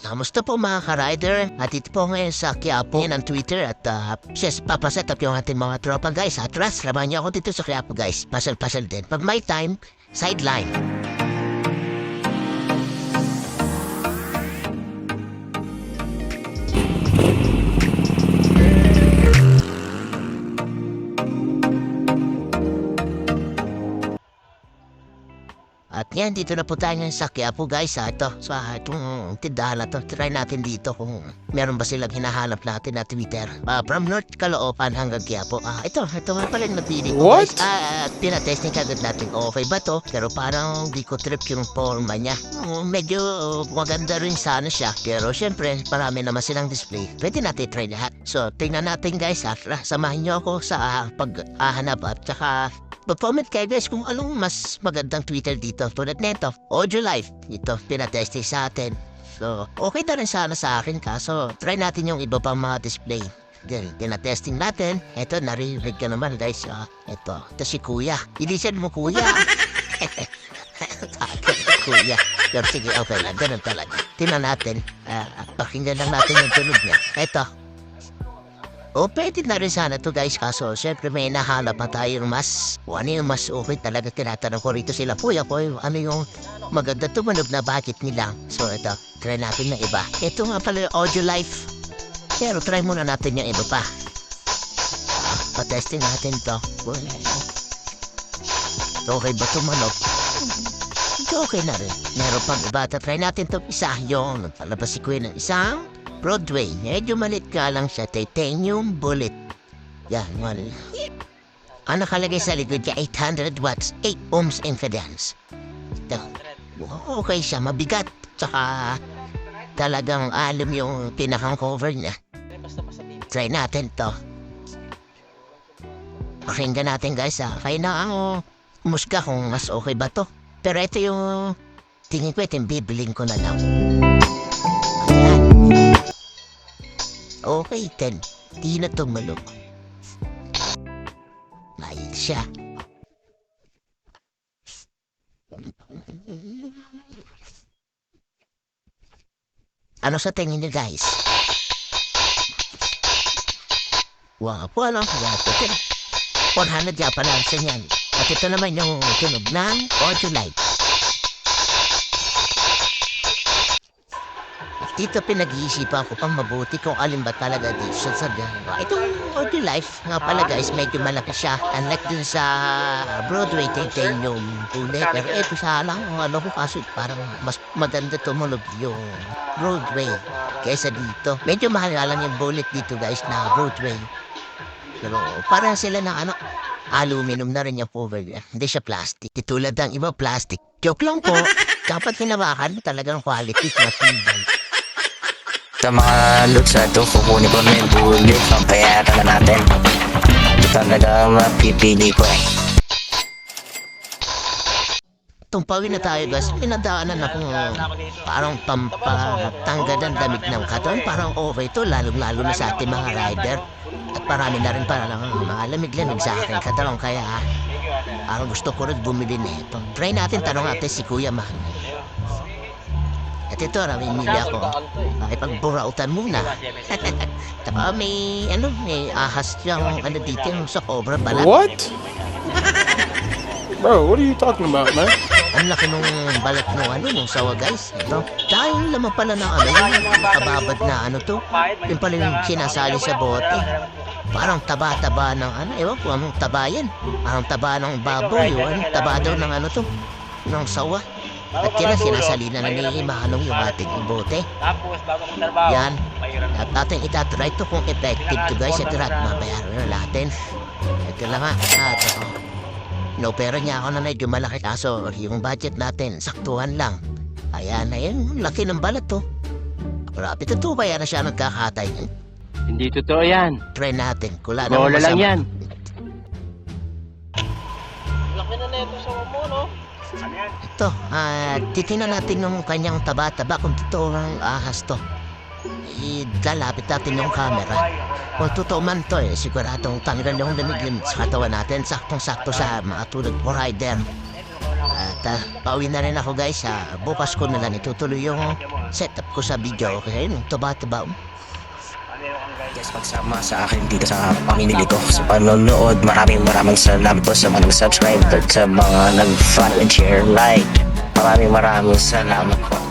Kamusta po mga ka-rider? At ito po ngayon sa Quiapo ng Twitter at papaset up yung ating mga tropa guys. Atras, laban niyo ako dito sa Quiapo guys. Pasal-pasal din. Pag may time, sideline. At yan, dito na po tayo ngayon sa Quiapo guys. Ito, sa itong tindahan na to. Try natin dito kung meron ba silang hinahanap natin na Twitter. From North Caloocan hanggang Quiapo. Ito nga pala yung napili ko guys. Pinatesting kagad natin. Okay ba to? Pero parang di ko trip yung forma niya. Medyo maganda rin sana siya. Pero syempre, marami naman silang display. Pwede natin try lahat. So, tingnan natin guys. Samahan niyo ako sa pag-ahanap at saka mag-comment kayo guys kung anong mas magandang Twitter dito. Tulad neto, Audio Life. Ito, pinatesting sa atin. So, okay na rin sana sa akin kaso try natin yung iba pang mga display. Pinatesting natin. Ito, narinig ka naman guys. Ito si Kuya. Ilisan mo Kuya. Kuya. Pero sige, okay lang. Ganun talaga. Tingnan natin. Pakinggan lang natin yung tunog niya. Ito. Pwede na rin sana to guys kaso syempre may nahanap pa tayo mas ano yung mas okay talaga tinatanong ko rito sila Kuya po ano yung maganda tumunog na bakit nila. So ito, try natin na iba. Ito nga pala yung Audio Life. Pero try muna natin yung iba pa. Patesting natin to. Okay ba tumunog? Okay na rin. Meron pang iba. Try natin to isa. Yung palabas si Kuya ng isang Broadway. Medyo malit ka lang siya. Titanium bullet. Yan. Ang nakalagay sa likod niya 800 watts, 8 ohms impedance. Okay siya. Mabigat. Tsaka talagang alam yung pinakang cover niya. Try natin to. Pakinggan natin guys Kaya na ang musga kung mas okay ba to. Pero ito yung tingin ko itong bibiling ko na lang. Ayan. Okay, 10. Di na tumalog. Mahal siya. Ano sa tingin niyo guys? Wow, po ano? 400 Japan sa niyan. At ito naman yung tunog ng Audio Life. Dito pinag-iisipan ko pang mabuti kung alin ba talaga dito sa gano'n. Itong Audio Life nga pala guys, medyo malaki siya. Unlike dun sa Broadway, titanium bullet. Pero ito sana ano ko kaso parang mas maganda tumunog yung Broadway kaysa dito. Medyo mahal nga lang yung bullet dito guys na Broadway. Pero parang sila na aluminum na rin yung cover niya. Hindi siya plastic. Tulad ng iba plastic. Joke lang po. Dapat hinawakan talagang quality na tibay. Sa mga loot sa ito, kukunin ko na yung bullet. Pampayaran na natin. Ito talaga mapipili ko Tumpawin na tayo guys. Pinadaanan akong parang pampatanggal ng damit ng katawan. Parang okay to. Lalo na sa ating mga rider. At parami na rin para lang mga lamig-lamig sa akin katawan. Kaya parang gusto ko rin bumili na ito. Try natin, tanong natin si Kuya Mahal. At ito, namimili ako. Makipagburautan muna. Taka may ahas siyang dito yung sa cobra pala. What? Bro, what are you talking about, man? Ang laki nung balat nung sawa guys. Dahil laman pala ng yung kababad na to. Yung pala yung sinasali sa bote. Parang taba-taba ng ewan ko anong taba yan. Parang taba ng baboy o taba daw ng to. Ng sawa. At yan ang sinasalina na ni Manong yung ating bote. Yan. At natin itatry to kung effective to guys. At mabayaran na natin. Ito lang no, pero niya ako na medyo malaki kaso yung budget natin, saktuhan lang. Ayan na yun, laki ng balat to. Grabe, totoo ba yan na siya nagkakatay? Hindi totoo yan. Try natin, kula na Bola lang yan. Laki na neto sa mo, no? Ito, titingnan natin yung kanyang taba-taba kung totoo ang ahas to. Ilalapit natin yung camera. Kung totoo man to siguradong tanggal yung lamig-lamig sa katawan natin. Saktong-sakto sa mga tulad po rider. At pauwi na rin ako guys. Bukas ko na lang itutuloy yung setup ko sa video. Okay, tuba-tuba. Guys, pagsama sa akin dito sa pamimili ko sa panonood. Maraming salamat po sa mga nag-subscribe at sa mga nag-follow and share like. Maraming salamat po.